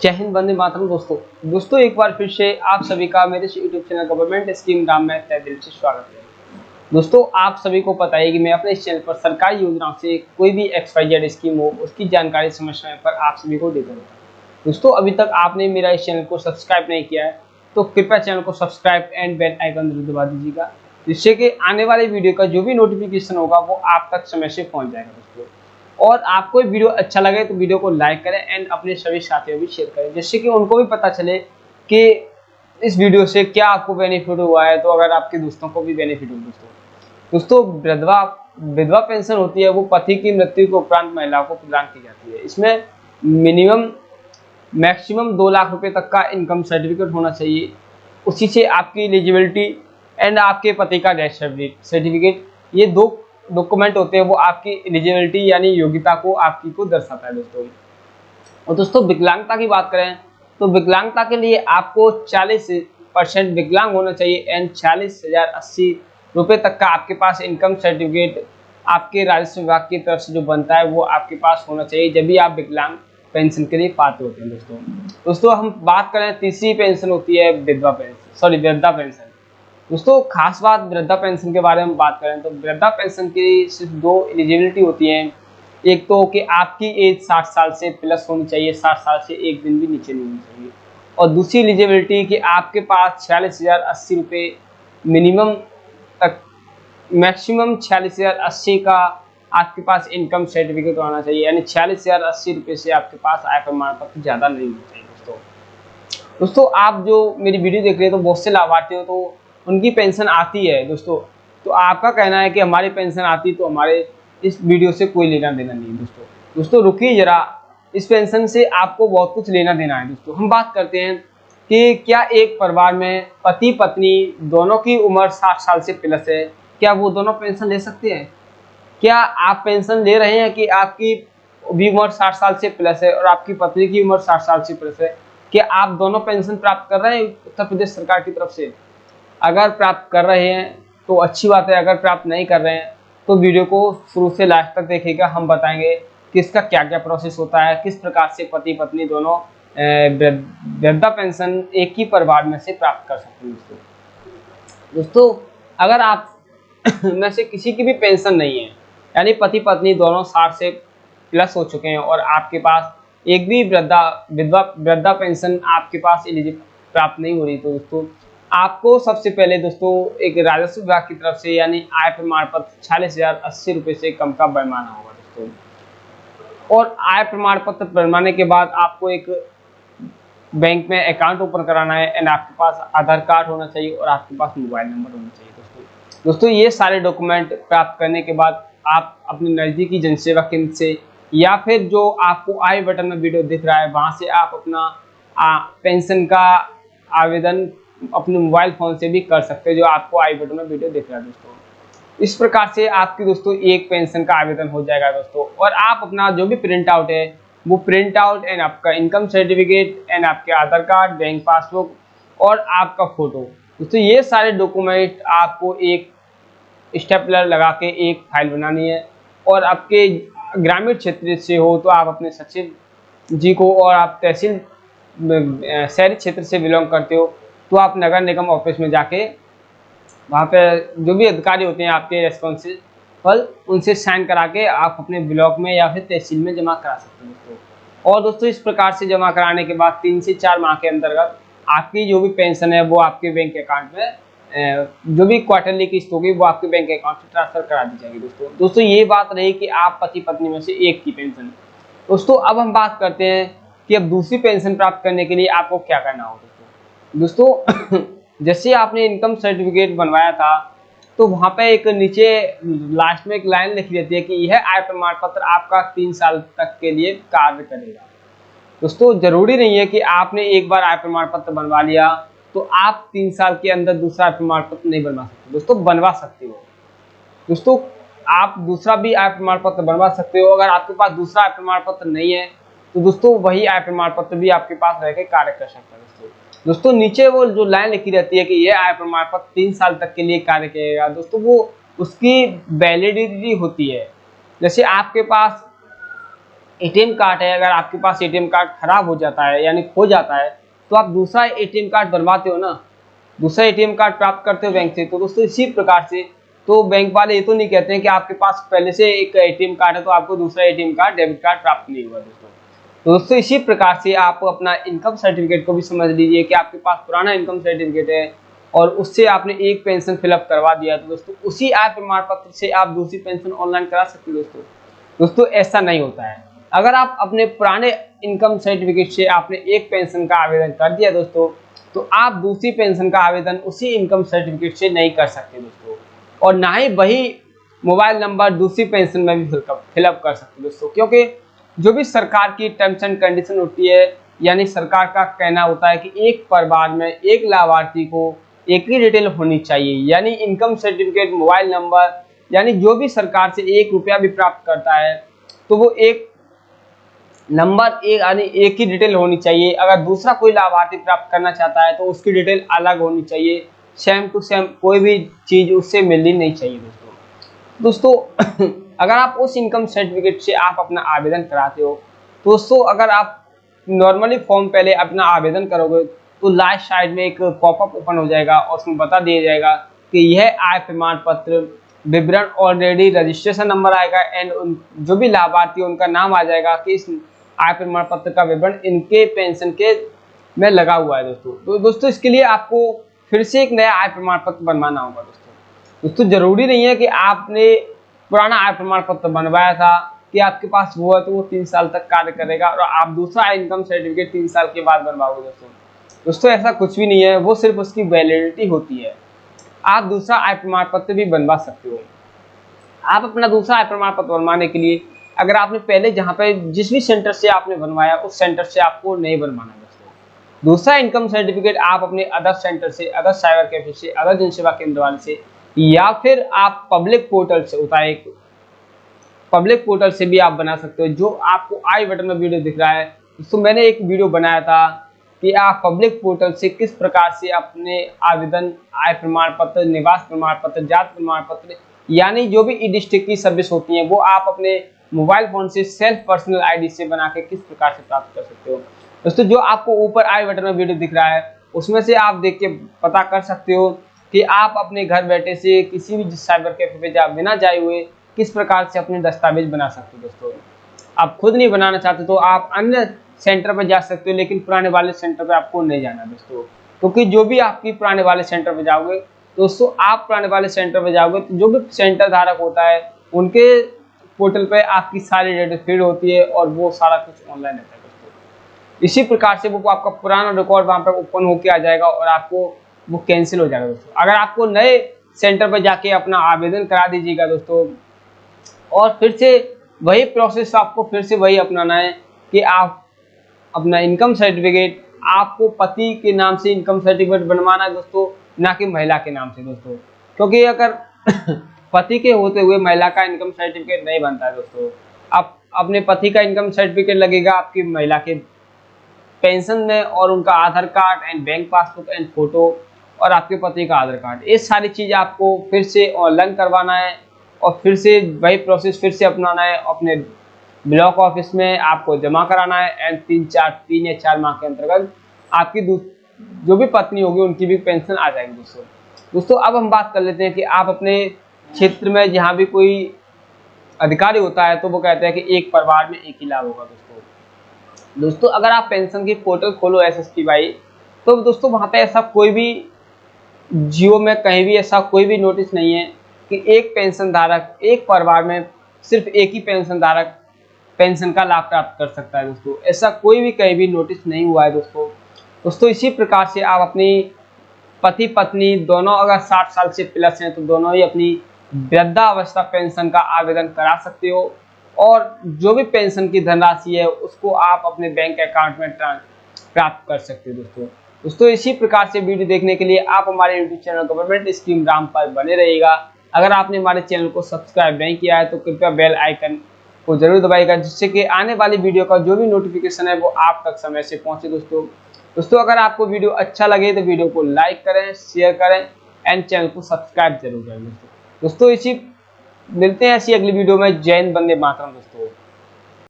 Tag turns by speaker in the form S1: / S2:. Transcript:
S1: जय हिंद, वंदे मातरम। दोस्तों एक बार फिर से आप सभी का मेरे YouTube channel government scheme Ram में तहे दिल से स्वागत है। दोस्तों आप सभी को पता है कि मैं अपने इस चैनल पर सरकारी योजनाओं से कोई भी XYZ स्कीम हो उसकी जानकारी समय समय पर आप सभी को देता हूँ। दोस्तों अभी तक आपने मेरा इस चैनल को सब्सक्राइब नहीं किया है तो कृपया चैनल को सब्सक्राइब एंड बेल आइकन जरूर दबा दीजिएगा, जिससे कि आने वाले वीडियो का जो भी नोटिफिकेशन होगा वो आप तक समय से पहुंच जाएगा। दोस्तों और आपको वीडियो अच्छा लगे तो वीडियो को लाइक करें एंड अपने सभी साथियों भी शेयर करें, जिससे कि उनको भी पता चले कि इस वीडियो से क्या आपको बेनिफिट हुआ है, तो अगर आपके दोस्तों को भी बेनिफिट हो। दोस्तों विधवा पेंशन होती है, वो पति की मृत्यु के उपरांत महिलाओं को प्रदान की जाती है। इसमें मैक्सिमम 2 लाख रुपए तक का इनकम सर्टिफिकेट होना चाहिए। उसी से आपकी एलिजिबिलिटी एंड आपके पति का डेथ सर्टिफिकेट, ये 2 डॉक्यूमेंट होते हैं, वो आपकी एलिजिबिलिटी यानी योग्यता को आपकी को दर्शाता है। और दोस्तों विकलांगता की बात करें तो विकलांगता के लिए आपको 40% विकलांग होना चाहिए एंड 40,080 रुपये तक का आपके पास इनकम सर्टिफिकेट आपके राजस्व विभाग की तरफ से जो बनता है वो आपके पास होना चाहिए, जब भी आप विकलांग पेंशन के लिए पात्र होते हैं। दोस्तों हम बात करें, तीसरी पेंशन होती है वृद्धा पेंशन। दोस्तों खास बात वृद्धा पेंशन के बारे में बात करें तो वृद्धा पेंशन की सिर्फ 2 एलिजिबिलिटी होती हैं। एक तो कि आपकी एज 60 साल से प्लस होनी चाहिए, 60 साल से एक दिन भी नीचे नहीं होनी चाहिए, और दूसरी एलिजिबिलिटी कि आपके पास 46,080 रुपये मिनिमम तक, मैक्सिमम 46,080 का आपके पास इनकम सर्टिफिकेट होना चाहिए, यानी 46,080 रुपये से आपके पास आय प्रमाण पत्र ज़्यादा नहीं होना चाहिए। दोस्तों आप जो मेरी वीडियो देख रहे हैं तो बहुत से लाभार्थी हो तो उनकी पेंशन आती है। दोस्तों तो आपका कहना है कि हमारी पेंशन आती तो हमारे इस वीडियो से कोई लेना देना नहीं। दोस्तों रुकिए जरा, इस पेंशन से आपको बहुत कुछ लेना देना है। दोस्तों हम बात करते हैं कि क्या एक परिवार में पति पत्नी दोनों की उम्र 60 साल से प्लस है, क्या वो दोनों पेंशन ले सकते हैं? क्या आप पेंशन ले रहे हैं कि आपकी भी उम्र 60 साल से प्लस है और आपकी पत्नी की उम्र 60 साल से प्लस है, क्या आप दोनों पेंशन प्राप्त कर रहे हैं उत्तर प्रदेश सरकार की तरफ से? अगर प्राप्त कर रहे हैं तो अच्छी बात है, अगर प्राप्त नहीं कर रहे हैं तो वीडियो को शुरू से लास्ट तक देखिएगा। हम बताएंगे कि इसका क्या क्या प्रोसेस होता है, किस प्रकार से पति पत्नी दोनों वृद्धा पेंशन एक ही परिवार में से प्राप्त कर सकते हैं। दोस्तों अगर आप में से किसी की भी पेंशन नहीं है, यानी पति पत्नी दोनों 60 से प्लस हो चुके हैं और आपके पास एक भी वृद्धा पेंशन आपके पास प्राप्त नहीं हो रही, तो दोस्तों आपको सबसे पहले दोस्तों एक राजस्व विभाग की तरफ से यानी आय प्रमाण पत्र 46,080 रुपये से कम का बनवाना होगा। दोस्तों और आय प्रमाण पत्र बनवाने के बाद आपको एक बैंक में अकाउंट ओपन कराना है एंड आपके पास आधार कार्ड होना चाहिए और आपके पास मोबाइल नंबर होना चाहिए। दोस्तों ये सारे डॉक्यूमेंट प्राप्त करने के बाद आप अपने नज़दीकी जनसेवा केंद्र से या फिर जो आपको आई बटन में वीडियो दिख रहा है वहाँ से आप अपना पेंशन का आवेदन अपने मोबाइल फ़ोन से भी कर सकते हो, जो आपको आई बटन में वीडियो दिख रहा है। दोस्तों इस प्रकार से आपकी दोस्तों एक पेंशन का आवेदन हो जाएगा। दोस्तों और आप अपना जो भी प्रिंट आउट है वो प्रिंट आउट एंड आपका इनकम सर्टिफिकेट एंड आपके आधार कार्ड, बैंक पासबुक और आपका फोटो, दोस्तों ये सारे डॉक्यूमेंट आपको एक स्टेपलर लगा के एक फाइल बनानी है। और आपके ग्रामीण क्षेत्र से हो तो आप अपने सचिव जी को, और आप तहसील शहरी क्षेत्र से बिलोंग करते हो तो आप नगर निगम ऑफिस में जाके वहाँ पे जो भी अधिकारी होते हैं आपके रेस्पॉन्सिबल, उनसे साइन करा के आप अपने ब्लॉक में या फिर तहसील में जमा करा सकते हैं। और दोस्तों इस प्रकार से जमा कराने के बाद 3 से 4 माह के अंतर्गत आपकी जो भी पेंशन है वो आपके बैंक अकाउंट में जो भी क्वार्टरली किस्त होगी वो आपके बैंक अकाउंट से ट्रांसफर करा दी जाएगी। दोस्तों ये बात रही कि आप पति पत्नी में से एक की पेंशन। दोस्तों अब हम बात करते हैं कि अब दूसरी पेंशन प्राप्त करने के लिए आपको क्या करना होगा। दोस्तों जैसे आपने इनकम सर्टिफिकेट बनवाया था तो वहाँ पे एक नीचे लास्ट में एक लाइन लिखी रहती है कि यह आय प्रमाण पत्र आपका 3 साल तक के लिए कार्य करेगा। दोस्तों जरूरी नहीं है कि आपने एक बार आय प्रमाण पत्र बनवा लिया तो आप 3 साल के अंदर दूसरा आय प्रमाण पत्र नहीं बनवा सकते। दोस्तों बनवा सकते हो। दोस्तों आप दूसरा भी आय प्रमाण पत्र बनवा सकते हो। अगर आपके पास दूसरा आय प्रमाण पत्र नहीं है तो दोस्तों वही आय प्रमाण पत्र भी आपके पास रह के कार्य कर सकता है। दोस्तों नीचे वो जो लाइन लिखी रहती है कि यह आय प्रमाण पत्र 3 साल तक के लिए कार्य करेगा, दोस्तों वो उसकी वैलिडिटी होती है। जैसे आपके पास एटीएम कार्ड है, अगर आपके पास एटीएम कार्ड खराब हो जाता है यानी खो जाता है, तो आप दूसरा एटीएम कार्ड बनवाते हो ना, दूसरा एटीएम कार्ड प्राप्त करते हो बैंक से। तो दोस्तों इसी प्रकार से तो बैंक वाले ये तो नहीं कहते हैं कि आपके पास पहले से एक एटीएम कार्ड है तो आपको दूसरा एटीएम कार्ड डेबिट कार्ड प्राप्त नहीं हुआ दोस्तों। तो दोस्तों इसी प्रकार से आप अपना इनकम सर्टिफिकेट को भी समझ लीजिए कि आपके पास पुराना इनकम सर्टिफिकेट है और उससे आपने एक पेंशन फिलअप करवा दिया, तो दोस्तों उसी आय प्रमाण पत्र से आप दूसरी पेंशन ऑनलाइन करा सकते हो दोस्तों। दोस्तों ऐसा नहीं होता है। अगर आप अपने पुराने इनकम सर्टिफिकेट से आपने एक पेंशन का आवेदन कर दिया दोस्तों, तो आप दूसरी पेंशन का आवेदन उसी इनकम सर्टिफिकेट से नहीं कर सकते दोस्तों, और ना ही वही मोबाइल नंबर दूसरी पेंशन में भी फिलअप कर सकते दोस्तों। क्योंकि जो भी सरकार की टर्म्स एंड कंडीशन होती है, यानी सरकार का कहना होता है कि एक परिवार में एक लाभार्थी को एक ही डिटेल होनी चाहिए, यानी इनकम सर्टिफिकेट, मोबाइल नंबर, यानी जो भी सरकार से 1 रुपया भी प्राप्त करता है तो वो एक नंबर एक यानी एक ही डिटेल होनी चाहिए। अगर दूसरा कोई लाभार्थी प्राप्त करना चाहता है तो उसकी डिटेल अलग होनी चाहिए, सेम टू सेम कोई भी चीज उससे मिलनी नहीं चाहिए दोस्तों। अगर आप उस इनकम सर्टिफिकेट से आप अपना आवेदन कराते हो तो दोस्तों, अगर आप नॉर्मली फॉर्म पहले अपना आवेदन करोगे तो लास्ट साइड में एक पॉपअप ओपन हो जाएगा और उसमें बता दिया जाएगा कि यह आय प्रमाण पत्र विवरण ऑलरेडी रजिस्ट्रेशन नंबर आएगा एंड जो भी लाभार्थी उनका नाम आ जाएगा कि इस आय प्रमाण पत्र का विवरण इनके पेंशन के में लगा हुआ है दोस्तों। तो दोस्तों इसके लिए आपको फिर से एक नया आय प्रमाण पत्र बनवाना होगा दोस्तों। जरूरी नहीं है कि आपने पुराना आय प्रमाण पत्र बनवाया था कि आपके पास वो है तो वो 3 साल तक कार्य करेगा और आप दूसरा इनकम सर्टिफिकेट 3 साल के बाद बनवाओगे दोस्तों ऐसा कुछ भी नहीं है, वो सिर्फ उसकी वैलिडिटी होती है। आप दूसरा आय प्रमाण पत्र भी बनवा सकते हो। आप अपना दूसरा आय प्रमाण पत्र बनवाने के लिए अगर आपने पहले जहाँ पे जिस भी सेंटर से आपने बनवाया उस सेंटर से आपको नहीं बनवाना दोस्तों। दूसरा इनकम सर्टिफिकेट आप अपने अदर सेंटर से, अदर साइबर कैफे से, अदर जन सेवा केंद्र वाले से, या फिर आप पब्लिक पोर्टल से होता है, पब्लिक पोर्टल से भी आप बना सकते हो। जो आपको आई बटन में वीडियो दिख रहा है दोस्तों, मैंने एक वीडियो बनाया था कि आप पब्लिक पोर्टल से किस प्रकार से अपने आवेदन, आय प्रमाण पत्र, निवास प्रमाण पत्र, जात प्रमाण पत्र, यानी जो भी ई डिस्ट्रिक्ट की सर्विस होती है वो आप अपने मोबाइल फोन से सेल्फ पर्सनल आईडी से बना के किस प्रकार से प्राप्त कर सकते हो दोस्तों। जो आपको ऊपर आई बटन में वीडियो दिख रहा है उसमें से आप देख के पता कर सकते हो कि आप अपने घर बैठे से किसी भी साइबर कैफे पे जा बिना जाए हुए किस प्रकार से अपने दस्तावेज बना सकते हो दोस्तों। आप खुद नहीं बनाना चाहते तो आप अन्य सेंटर पर जा सकते हो, लेकिन पुराने वाले सेंटर पे आपको नहीं जाना दोस्तों, क्योंकि जो भी आपकी पुराने वाले सेंटर पे जाओगे दोस्तों, आप पुराने वाले सेंटर पे जाओगे तो जो भी सेंटर धारक होता है उनके पोर्टल पे आपकी सारी डेटा फीड होती है और वो सारा कुछ ऑनलाइन रहता है दोस्तों। इसी प्रकार से वो आपका पुराना रिकॉर्ड वहाँ पर ओपन होके आ जाएगा और आपको वो कैंसिल हो जाएगा दोस्तों। अगर आपको नए सेंटर पर जाके अपना आवेदन करा दीजिएगा दोस्तों, और फिर से वही प्रोसेस आपको फिर से वही अपनाना है कि आप अपना इनकम सर्टिफिकेट, आपको पति के नाम से इनकम सर्टिफिकेट बनवाना है दोस्तों, ना कि महिला के नाम से दोस्तों। क्योंकि अगर पति के होते हुए महिला का इनकम सर्टिफिकेट नहीं बनता है दोस्तों, आप अपने पति का इनकम सर्टिफिकेट लगेगा आपकी महिला के पेंशन में, और उनका Aadhaar card and bank passbook and photo और आपके पति का आधार कार्ड, ये सारी चीज़ आपको फिर से ऑनलाइन करवाना है और फिर से वही प्रोसेस फिर से अपनाना है। अपने ब्लॉक ऑफिस में आपको जमा कराना है एंड 3 या 4 माह के अंतर्गत आपकी जो भी पत्नी होगी उनकी भी पेंशन आ जाएगी दोस्तों। अब हम बात कर लेते हैं कि आप अपने क्षेत्र में जहाँ भी कोई अधिकारी होता है तो वो कहते हैं कि एक परिवार में एक ही लाभ होगा दोस्तों। अगर आप पेंशन की पोर्टल खोलो SSTY, तो दोस्तों वहाँ पे ऐसा कोई भी जियो में कहीं भी ऐसा कोई भी नोटिस नहीं है कि एक पेंशन धारक एक परिवार में सिर्फ एक ही पेंशन धारक पेंशन का लाभ प्राप्त कर सकता है दोस्तों। ऐसा कोई भी कहीं भी नोटिस नहीं हुआ है दोस्तों। इसी प्रकार से आप अपनी पति पत्नी दोनों अगर 60 साल से प्लस हैं तो दोनों ही अपनी वृद्धावस्था पेंशन का आवेदन करा सकते हो, और जो भी पेंशन की धनराशि है उसको आप अपने बैंक अकाउंट में प्राप्त कर सकते हो दोस्तों। इसी प्रकार से वीडियो देखने के लिए आप हमारे YouTube channel government scheme Ram पर बने रहिएगा। अगर आपने हमारे चैनल को सब्सक्राइब नहीं किया है तो कृपया बेल आइकन को जरूर दबाइएगा, जिससे कि आने वाली वीडियो का जो भी नोटिफिकेशन है वो आप तक समय से पहुंचे दोस्तों। अगर आपको वीडियो अच्छा लगे तो वीडियो को लाइक करें, शेयर करें एंड चैनल को सब्सक्राइब जरूर करें दोस्तों। इसी मिलते हैं ऐसी अगली वीडियो में। जय हिंद, वंदे मातरम दोस्तों।